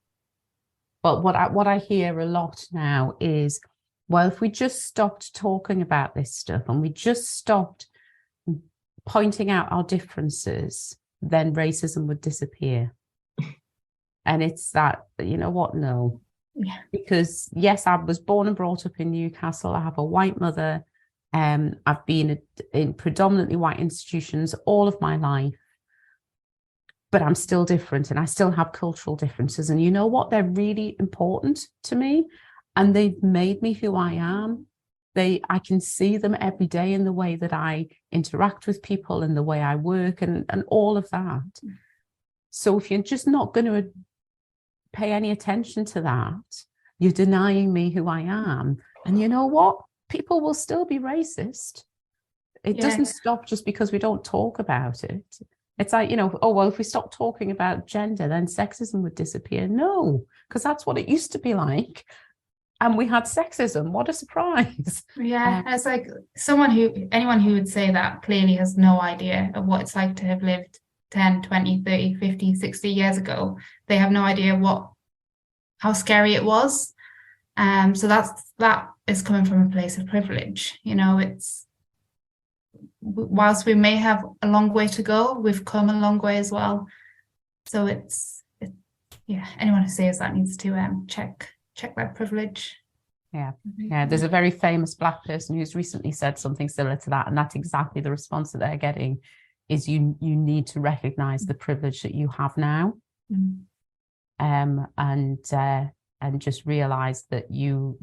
but what I hear a lot now is, well, if we just stopped talking about this stuff and we just stopped pointing out our differences, then racism would disappear. And it's that, you know what? No. Yeah. Because yes, I was born and brought up in Newcastle. I have a white mother. I've been in predominantly white institutions all of my life, but I'm still different and I still have cultural differences. And you know what? They're really important to me, and they've made me who I am. I can see them every day in the way that I interact with people and the way I work and all of that. So if you're just not going to pay any attention to that, you're denying me who I am. And you know what? People will still be racist. It doesn't stop just because we don't talk about it. It's like, oh, well, if we stop talking about gender, then sexism would disappear. No, because that's what it used to be like. And we had sexism. What a surprise. Yeah, it's like anyone who would say that clearly has no idea of what it's like to have lived 10, 20, 30, 50, 60 years ago. They have no idea how scary it was. So that is coming from a place of privilege. It's, whilst we may have a long way to go, we've come a long way as well. So anyone who says that needs to check that privilege. Yeah. There's a very famous Black person who's recently said something similar to that, and that's exactly the response that they're getting. Is you need to recognize the privilege that you have now, and just realize that you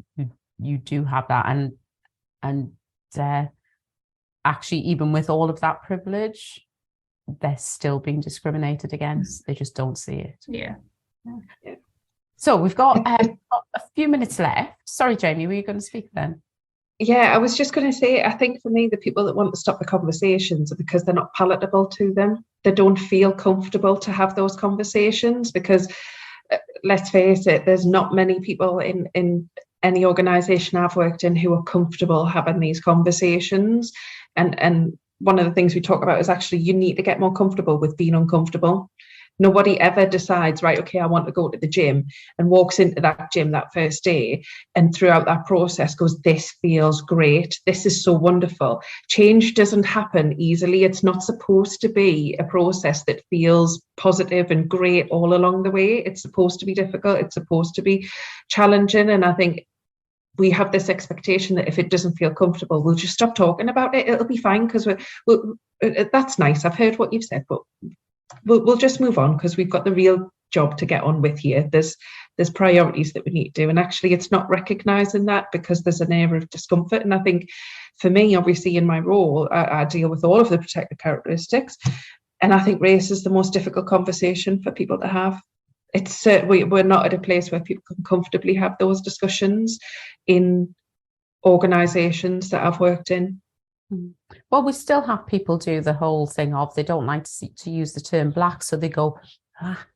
do have that, and actually, even with all of that privilege, they're still being discriminated against. They just don't see it. Yeah. So we've got a few minutes left. Sorry, Jamie, were you going to speak then? Yeah, I was just going to say, I think for me, the people that want to stop the conversations are because they're not palatable to them. They don't feel comfortable to have those conversations because, let's face it, there's not many people in any organisation I've worked in who are comfortable having these conversations. And one of the things we talk about is actually you need to get more comfortable with being uncomfortable. Nobody ever decides, right, okay, I want to go to the gym, and walks into that gym that first day, and throughout that process goes, this feels great. This is so wonderful. Change doesn't happen easily. It's not supposed to be a process that feels positive and great all along the way. It's supposed to be difficult. It's supposed to be challenging. And I think we have this expectation that if it doesn't feel comfortable, we'll just stop talking about it. It'll be fine because that's nice. I've heard what you've said, but we'll just move on because we've got the real job to get on with here. There's priorities that we need to do, and actually it's not recognizing that because there's an air of discomfort. And I think for me, obviously in my role, I deal with all of the protected characteristics, and I think race is the most difficult conversation for people to have. It's we're not at a place where people can comfortably have those discussions in organizations that I've worked in. Well, we still have people do the whole thing of they don't like to use the term black, so they go black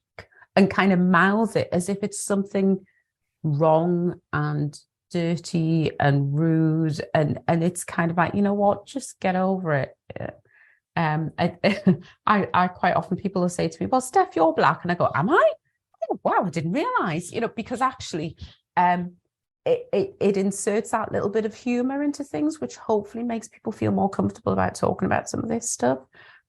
and kind of mouth it as if it's something wrong and dirty and rude, and it's kind of like, you know what, just get over it. I quite often, people will say to me, well, Steph, you're black, and I go, am I? Oh, wow, I didn't realize, because actually it inserts that little bit of humor into things, which hopefully makes people feel more comfortable about talking about some of this stuff.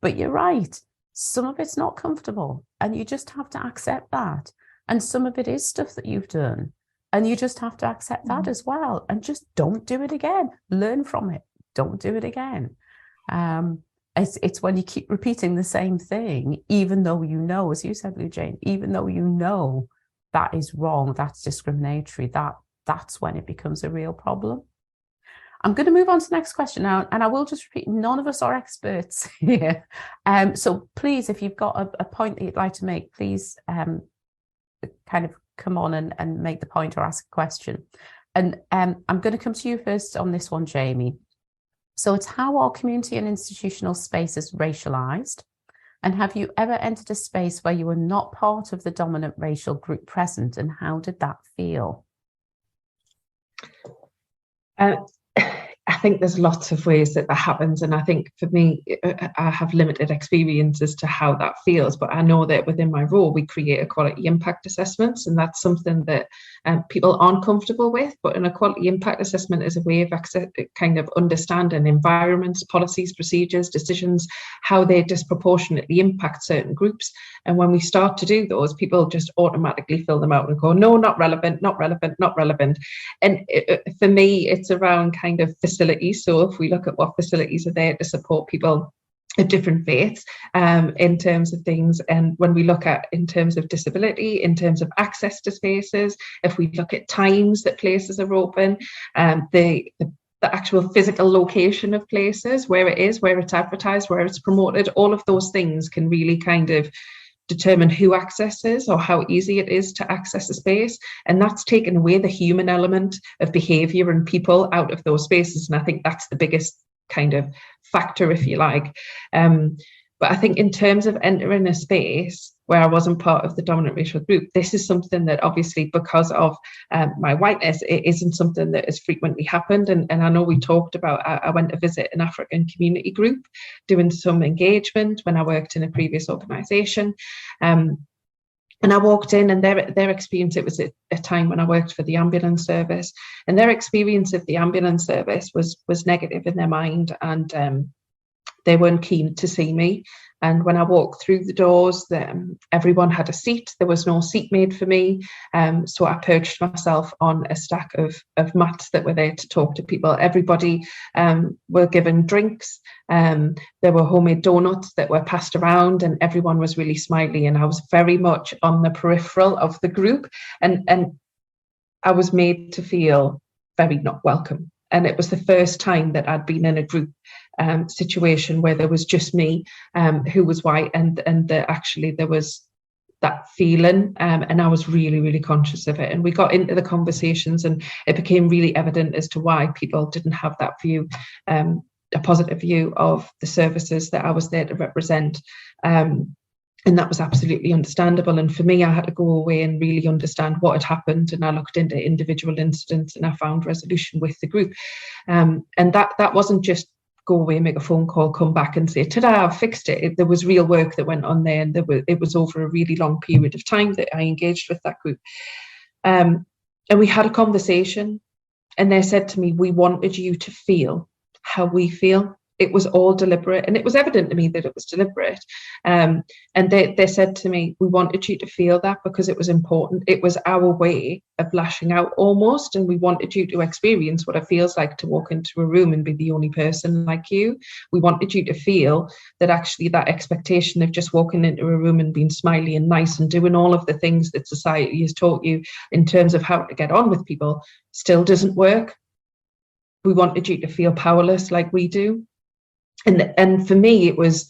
But you're right, some of it's not comfortable, and you just have to accept that. And some of it is stuff that you've done, and you just have to accept that as well, and just don't do it again. Learn from it. Don't do it again. It's when you keep repeating the same thing, even though you know, as you said, Lou Jane, even though you know that is wrong, that's discriminatory, that's when it becomes a real problem. I'm going to move on to the next question now, and I will just repeat, none of us are experts here. So please, if you've got a point that you'd like to make, please kind of come on and make the point or ask a question. And I'm going to come to you first on this one, Jamie. So it's, how are community and institutional spaces racialized? And have you ever entered a space where you were not part of the dominant racial group present, and how did that feel? I think there's lots of ways that happens, and I think for me, I have limited experience as to how that feels, but I know that within my role we create equality impact assessments, and that's something that people aren't comfortable with. But an equality impact assessment is a way of kind of understanding environments, policies, procedures, decisions, how they disproportionately impact certain groups. And when we start to do those, people just automatically fill them out and go, no, not relevant, not relevant, not relevant. And for me, it's around kind of facilities. So if we look at what facilities are there to support people of different faiths in terms of things, and when we look at in terms of disability, in terms of access to spaces, if we look at times that places are open, the actual physical location of places, where it is, where it's advertised, where it's promoted, all of those things can really kind of determine who accesses or how easy it is to access a space. And that's taken away the human element of behaviour and people out of those spaces. And I think that's the biggest kind of factor, if you like. But I think in terms of entering a space where I wasn't part of the dominant racial group, this is something that obviously, because of my whiteness, it isn't something that has frequently happened. And I know we talked about, I went to visit an African community group doing some engagement when I worked in a previous organisation. And I walked in, and their experience, it was at a time when I worked for the ambulance service, and their experience of the ambulance service was negative in their mind, and they weren't keen to see me. And when I walked through the doors, everyone had a seat. There was no seat made for me. So I perched myself on a stack of mats that were there to talk to people. Everybody were given drinks. There were homemade donuts that were passed around, and everyone was really smiley. And I was very much on the peripheral of the group. And I was made to feel very not welcome. And it was the first time that I'd been in a group situation where there was just me who was white, and actually there was that feeling, and I was really, really conscious of it. And we got into the conversations, and it became really evident as to why people didn't have that view, a positive view of the services that I was there to represent. And that was absolutely understandable. And for me, I had to go away and really understand what had happened. And I looked into individual incidents, and I found resolution with the group. And that wasn't just go away, make a phone call, come back and say, ta-da, I've fixed it. There was real work that went on there, and it was over a really long period of time that I engaged with that group. And we had a conversation, and they said to me, we wanted you to feel how we feel. It was all deliberate, and it was evident to me that it was deliberate. And they said to me, we wanted you to feel that because it was important. It was our way of lashing out almost, and we wanted you to experience what it feels like to walk into a room and be the only person like you. We wanted you to feel that actually that expectation of just walking into a room and being smiley and nice and doing all of the things that society has taught you in terms of how to get on with people still doesn't work. We wanted you to feel powerless like we do. And for me, it was,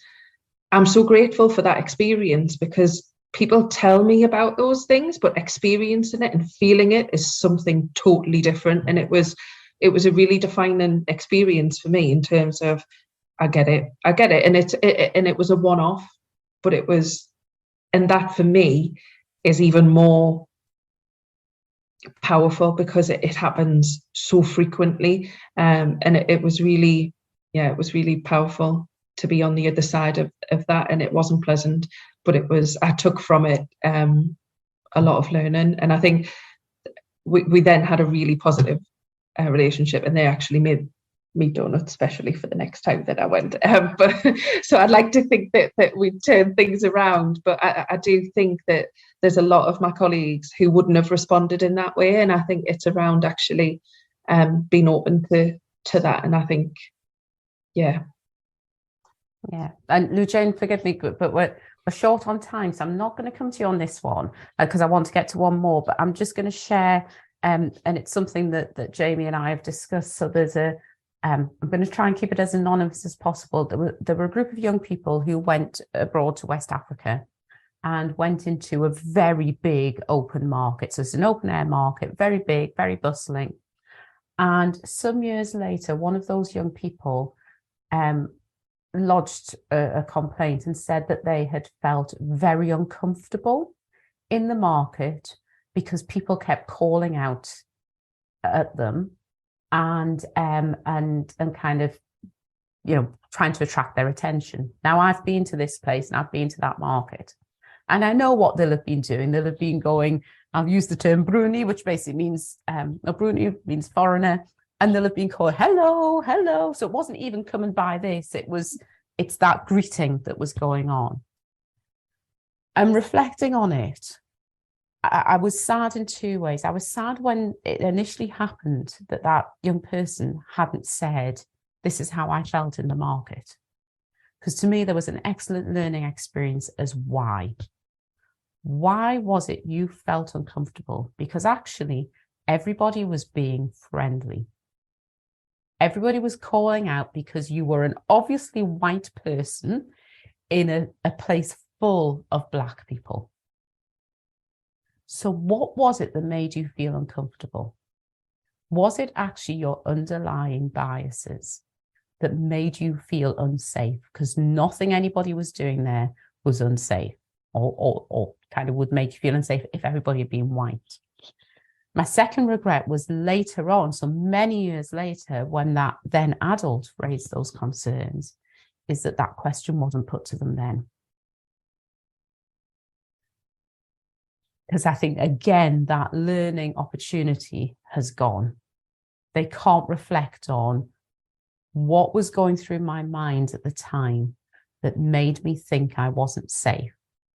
I'm so grateful for that experience, because people tell me about those things, but experiencing it and feeling it is something totally different. And it was a really defining experience for me in terms of, I get it. And it was a one-off, but it was, and that for me is even more powerful because it happens so frequently. And it was really, it was really powerful to be on the other side of that. And it wasn't pleasant, but I took from it a lot of learning. And I think we then had a really positive relationship, and they actually made me donuts especially for the next time that I went. But so I'd like to think that we'd turn things around, but I do think that there's a lot of my colleagues who wouldn't have responded in that way. And I think it's around actually being open to that. And I think, yeah. And Lou Jane, forgive me, but we're short on time, so I'm not going to come to you on this one because I want to get to one more, but I'm just going to share, and it's something that Jamie and I have discussed. So there's I'm going to try and keep it as anonymous as possible. There were a group of young people who went abroad to West Africa and went into a very big open market. So it's an open air market, very big, very bustling. And some years later, one of those young people lodged a complaint and said that they had felt very uncomfortable in the market because people kept calling out at them and kind of, trying to attract their attention. Now, I've been to this place and I've been to that market, and I know what they'll have been doing. They'll have been going, I'll use the term Bruni, which basically means, Bruni means foreigner. And they'll have been called, hello, hello. So it wasn't even coming by this. It's that greeting that was going on. And reflecting on it, I was sad in two ways. I was sad when it initially happened that young person hadn't said, this is how I felt in the market. Because to me, there was an excellent learning experience as why. Why was it you felt uncomfortable? Because actually, everybody was being friendly. Everybody was calling out because you were an obviously white person in a place full of Black people. So what was it that made you feel uncomfortable? Was it actually your underlying biases that made you feel unsafe? Because nothing anybody was doing there was unsafe, or kind of would make you feel unsafe if everybody had been white. My second regret was later on, so many years later, when that then adult raised those concerns, is that that question wasn't put to them then. Because I think, again, that learning opportunity has gone. They can't reflect on what was going through my mind at the time that made me think I wasn't safe,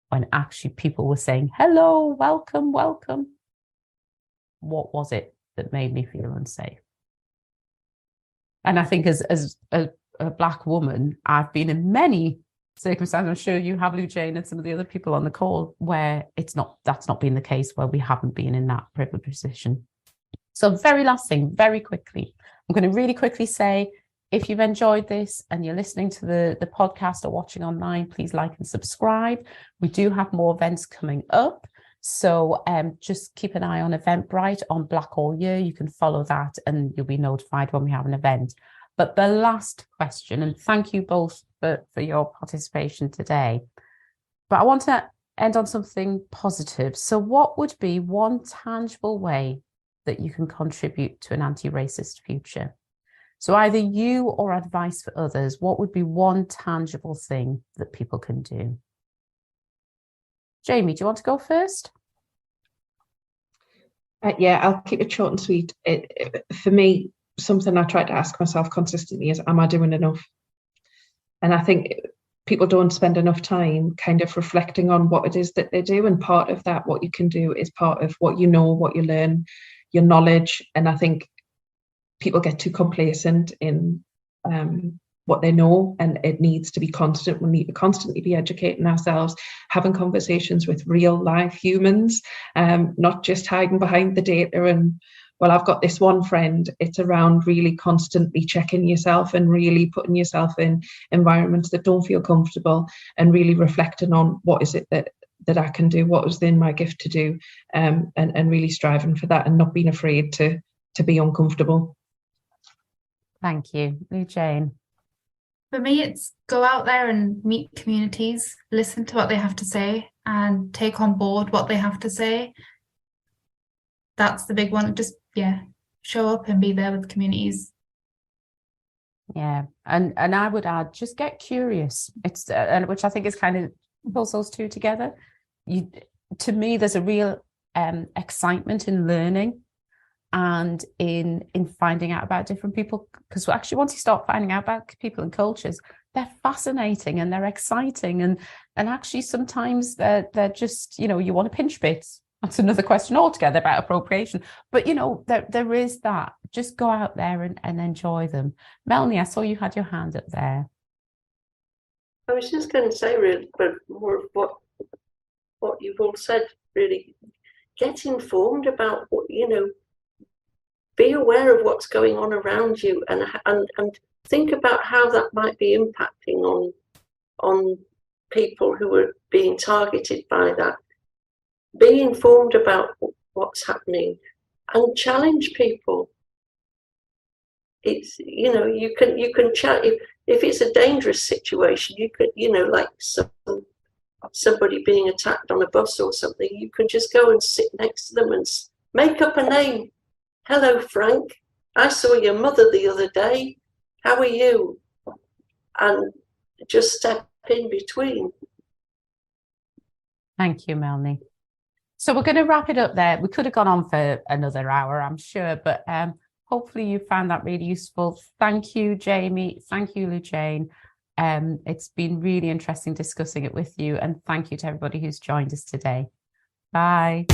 when actually people were saying, hello, welcome, welcome. What was it that made me feel unsafe? And I think as a Black woman, I've been in many circumstances, I'm sure you have, Lou Jane, and some of the other people on the call, where that's not been the case, where we haven't been in that privileged position. So very last thing, very quickly, I'm going to really quickly say, if you've enjoyed this and you're listening to the podcast or watching online, please like and subscribe. We do have more events coming up. So just keep an eye on Eventbrite on Black All Year. You can follow that and you'll be notified when we have an event. But the last question, and thank you both for your participation today, but I want to end on something positive. So what would be one tangible way that you can contribute to an anti-racist future? So either you or advice for others, what would be one tangible thing that people can do? Jamie, do you want to go first? Yeah, I'll keep it short and sweet. For me, something I try to ask myself consistently is, am I doing enough? And I think people don't spend enough time kind of reflecting on what it is that they do. And part of that, what you can do, is part of what you know, what you learn, your knowledge. And I think people get too complacent in what they know, and it needs to be constant. We need to constantly be educating ourselves, having conversations with real life humans, not just hiding behind the data and, well, I've got this one friend. It's around really constantly checking yourself and really putting yourself in environments that don't feel comfortable, and really reflecting on what is it that I can do, what is within my gift to do, and really striving for that and not being afraid to be uncomfortable. Thank you. Lou Jane. For me, it's go out there and meet communities, listen to what they have to say and take on board what they have to say. That's the big one. Just, show up and be there with communities. Yeah, and I would add, just get curious. It's which I think is kind of pulls those two together. To me, there's a real excitement in learning and in finding out about different people, because actually once you start finding out about people and cultures, they're fascinating and they're exciting, and actually sometimes they're just, you want to pinch bits. That's another question altogether about appropriation. But there is that. Just go out there and enjoy them. Melanie, I saw you had your hand up there. I was just going to say, really, but more of what you've all said. Really, get informed about what be aware of what's going on around you, and think about how that might be impacting on people who are being targeted by that. Be informed about what's happening and challenge people. It's you can chat if it's a dangerous situation. You could like somebody being attacked on a bus or something. You can just go and sit next to them and make up a name. Hello, Frank. I saw your mother the other day. How are you? And just step in between. Thank you, Melanie. So we're going to wrap it up there. We could have gone on for another hour, I'm sure, but hopefully you found that really useful. Thank you, Jamie. Thank you, Lou Jane. It's been really interesting discussing it with you, and thank you to everybody who's joined us today. Bye.